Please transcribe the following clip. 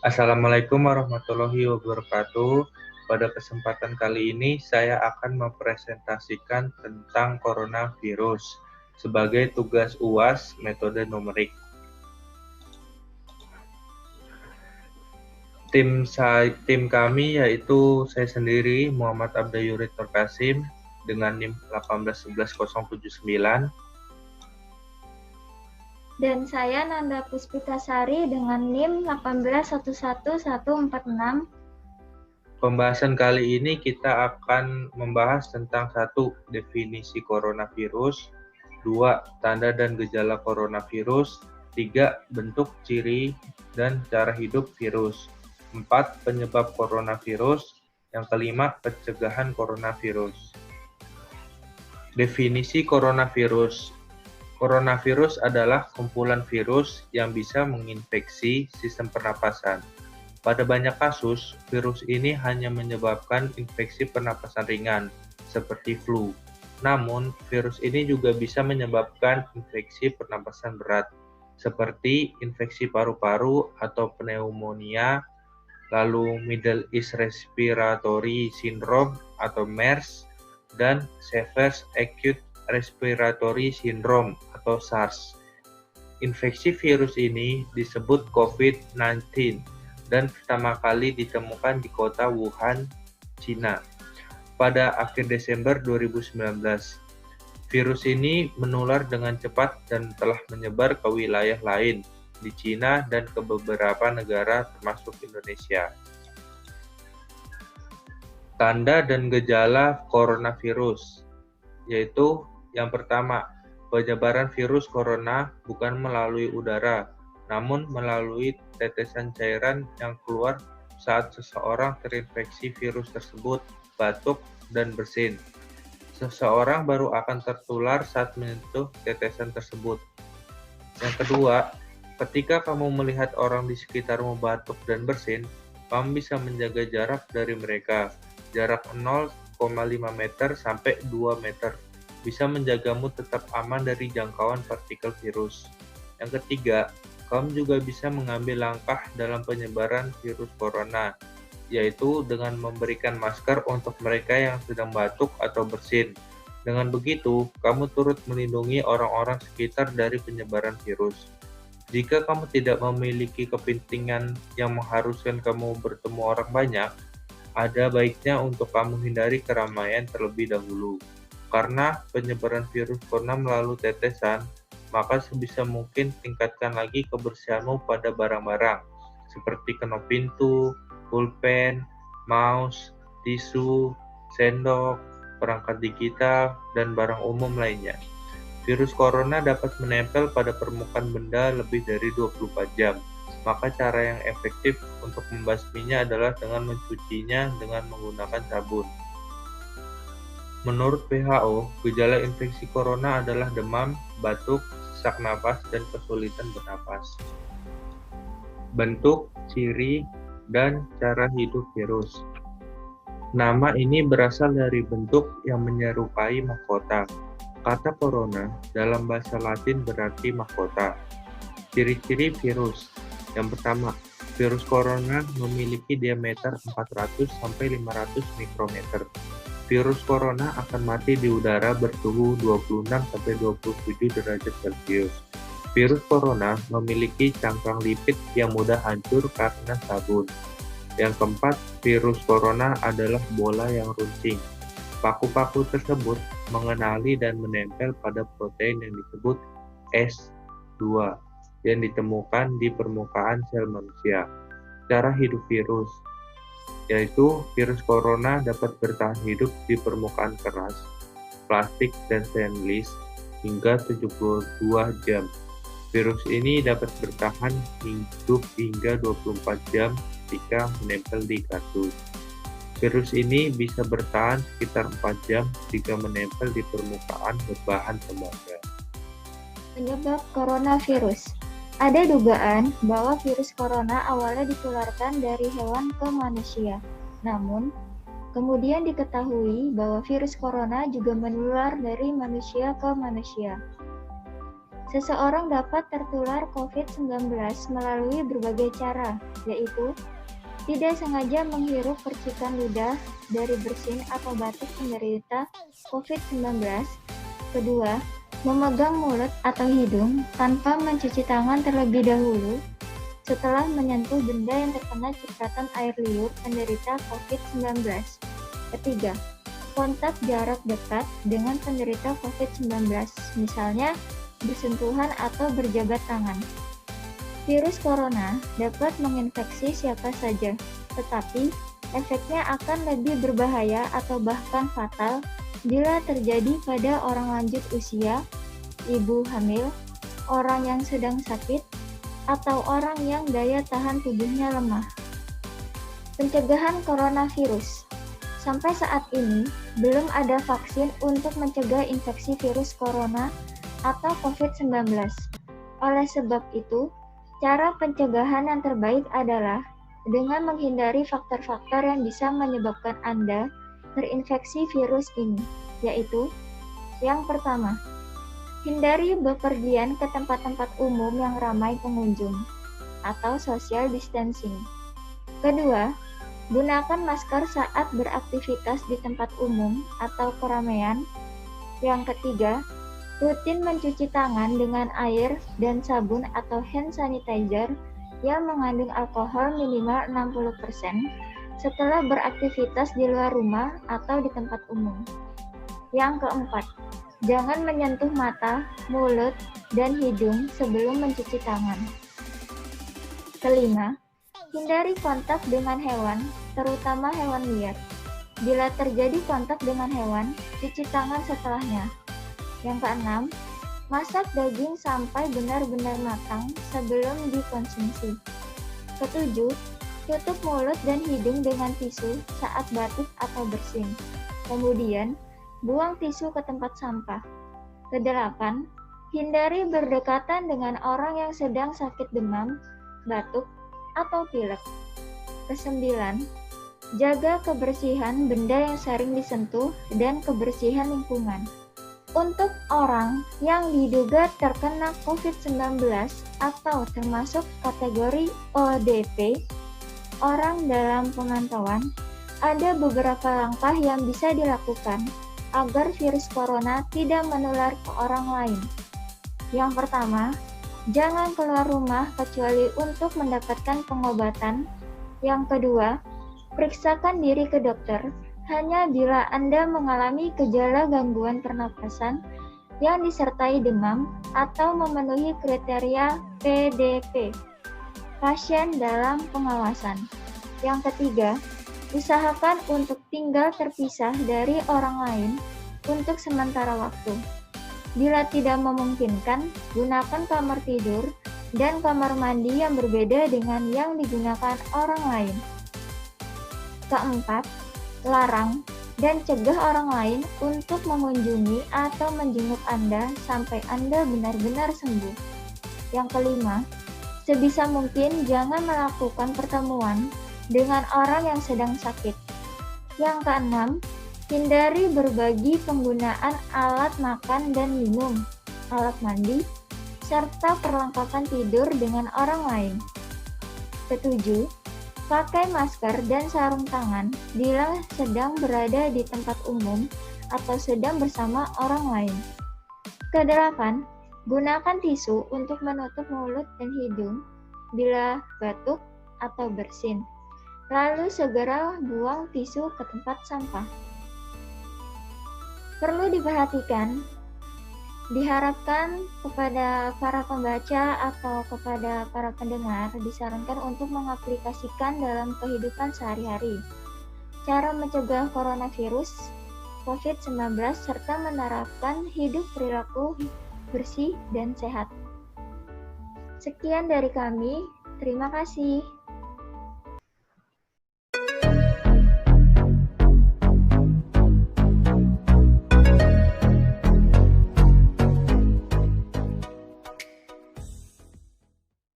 Assalamualaikum warahmatullahi wabarakatuh. Pada kesempatan kali ini saya akan mempresentasikan tentang coronavirus sebagai tugas UAS metode numerik. Tim kami yaitu saya sendiri Muhammad Abdayurid Nur Kasim dengan NIM 1811079. Dan saya Nanda Puspitasari dengan NIM 1811146. Pembahasan kali ini kita akan membahas tentang 1. Definisi coronavirus, 2. Tanda dan gejala coronavirus, 3. Bentuk, ciri, dan cara hidup virus, 4. Penyebab coronavirus, yang kelima, pencegahan coronavirus. Definisi coronavirus. Coronavirus adalah kumpulan virus yang bisa menginfeksi sistem pernapasan. Pada banyak kasus, virus ini hanya menyebabkan infeksi pernapasan ringan, seperti flu. Namun, virus ini juga bisa menyebabkan infeksi pernapasan berat, seperti infeksi paru-paru atau pneumonia, lalu Middle East Respiratory Syndrome atau MERS, dan Severe Acute Respiratory Syndrome atau SARS. Infeksi virus ini disebut COVID-19 dan pertama kali ditemukan di kota Wuhan, Cina pada akhir Desember 2019. Virus ini menular dengan cepat dan telah menyebar ke wilayah lain di Cina dan ke beberapa negara termasuk Indonesia. Tanda dan gejala coronavirus, yaitu yang pertama, penyebaran virus corona bukan melalui udara, namun melalui tetesan cairan yang keluar saat seseorang terinfeksi virus tersebut, batuk, dan bersin. Seseorang baru akan tertular saat menyentuh tetesan tersebut. Yang kedua, ketika kamu melihat orang di sekitarmu batuk dan bersin, kamu bisa menjaga jarak dari mereka. Jarak 0,5 meter sampai 2 meter. Bisa menjagamu tetap aman dari jangkauan partikel virus. Yang ketiga, kamu juga bisa mengambil langkah dalam penyebaran virus corona, yaitu dengan memberikan masker untuk mereka yang sedang batuk atau bersin. Dengan begitu, kamu turut melindungi orang-orang sekitar dari penyebaran virus. Jika kamu tidak memiliki kepentingan yang mengharuskan kamu bertemu orang banyak, ada baiknya untuk kamu hindari keramaian terlebih dahulu. Karena penyebaran virus corona melalui tetesan, maka sebisa mungkin tingkatkan lagi kebersihanmu pada barang-barang, seperti kenop pintu, pulpen, mouse, tisu, sendok, perangkat digital, dan barang umum lainnya. Virus corona dapat menempel pada permukaan benda lebih dari 24 jam, maka cara yang efektif untuk membasminya adalah dengan mencucinya dengan menggunakan sabun. Menurut WHO, gejala infeksi corona adalah demam, batuk, sesak napas, dan kesulitan bernapas. Bentuk, ciri, dan cara hidup virus. Nama ini berasal dari bentuk yang menyerupai mahkota. Kata corona dalam bahasa Latin berarti mahkota. Ciri-ciri virus. Yang pertama, virus corona memiliki diameter 400 sampai 500 mikrometer. Virus corona akan mati di udara bersuhu 26-27 derajat Celcius. Virus corona memiliki cangkang lipid yang mudah hancur karena sabun. Yang keempat, virus corona adalah bola yang runcing. Paku-paku tersebut mengenali dan menempel pada protein yang disebut S2 yang ditemukan di permukaan sel manusia. Cara hidup virus, yaitu virus corona dapat bertahan hidup di permukaan keras, plastik, dan stainless hingga 72 jam. Virus ini dapat bertahan hidup hingga 24 jam jika menempel di kardus. Virus ini bisa bertahan sekitar 4 jam jika menempel di permukaan berbahan tembaga. Penyebab coronavirus. Ada dugaan bahwa virus corona awalnya ditularkan dari hewan ke manusia. Namun, kemudian diketahui bahwa virus corona juga menular dari manusia ke manusia. Seseorang dapat tertular COVID-19 melalui berbagai cara, yaitu tidak sengaja menghirup percikan ludah dari bersin atau batuk penderita COVID-19. Kedua, memegang mulut atau hidung tanpa mencuci tangan terlebih dahulu setelah menyentuh benda yang terkena cipratan air liur penderita COVID-19. Ketiga, kontak jarak dekat dengan penderita COVID-19, misalnya bersentuhan atau berjabat tangan. Virus corona dapat menginfeksi siapa saja, tetapi efeknya akan lebih berbahaya atau bahkan fatal bila terjadi pada orang lanjut usia, ibu hamil, orang yang sedang sakit, atau orang yang daya tahan tubuhnya lemah. Pencegahan coronavirus. Sampai saat ini, belum ada vaksin untuk mencegah infeksi virus corona atau COVID-19. Oleh sebab itu, cara pencegahan yang terbaik adalah dengan menghindari faktor-faktor yang bisa menyebabkan Anda terinfeksi virus ini, yaitu yang pertama, hindari bepergian ke tempat-tempat umum yang ramai pengunjung atau social distancing. Kedua, gunakan masker saat beraktivitas di tempat umum atau keramaian. Yang ketiga, rutin mencuci tangan dengan air dan sabun atau hand sanitizer yang mengandung alkohol minimal 60% setelah beraktivitas di luar rumah atau di tempat umum. Yang keempat, jangan menyentuh mata, mulut, dan hidung sebelum mencuci tangan. Kelima, hindari kontak dengan hewan, terutama hewan liar. Bila terjadi kontak dengan hewan, cuci tangan setelahnya. Yang keenam, masak daging sampai benar-benar matang sebelum dikonsumsi. Ketujuh, tutup mulut dan hidung dengan tisu saat batuk atau bersin. Kemudian, buang tisu ke tempat sampah. Kedelapan, hindari berdekatan dengan orang yang sedang sakit demam, batuk, atau pilek. Kesembilan, jaga kebersihan benda yang sering disentuh dan kebersihan lingkungan. Untuk orang yang diduga terkena COVID-19 atau termasuk kategori ODP, orang dalam pemantauan, ada beberapa langkah yang bisa dilakukan agar virus corona tidak menular ke orang lain. Yang pertama, jangan keluar rumah kecuali untuk mendapatkan pengobatan. Yang kedua, periksakan diri ke dokter hanya bila Anda mengalami gejala gangguan pernapasan yang disertai demam atau memenuhi kriteria PDP, pasien dalam pengawasan. Yang ketiga, usahakan untuk tinggal terpisah dari orang lain untuk sementara waktu. Bila tidak memungkinkan, gunakan kamar tidur dan kamar mandi yang berbeda dengan yang digunakan orang lain. Keempat, larang dan cegah orang lain untuk mengunjungi atau menjenguk Anda sampai Anda benar-benar sembuh. Yang kelima, sebisa mungkin jangan melakukan pertemuan dengan orang yang sedang sakit. Yang keenam, hindari berbagi penggunaan alat makan dan minum, alat mandi, serta perlengkapan tidur dengan orang lain. Ketujuh, pakai masker dan sarung tangan bila sedang berada di tempat umum atau sedang bersama orang lain. Kedelapan, gunakan tisu untuk menutup mulut dan hidung bila batuk atau bersin. Lalu segera buang tisu ke tempat sampah. Perlu diperhatikan, diharapkan kepada para pembaca atau kepada para pendengar disarankan untuk mengaplikasikan dalam kehidupan sehari-hari cara mencegah coronavirus COVID-19 serta menerapkan hidup perilaku bersih dan sehat. Sekian dari kami, terima kasih.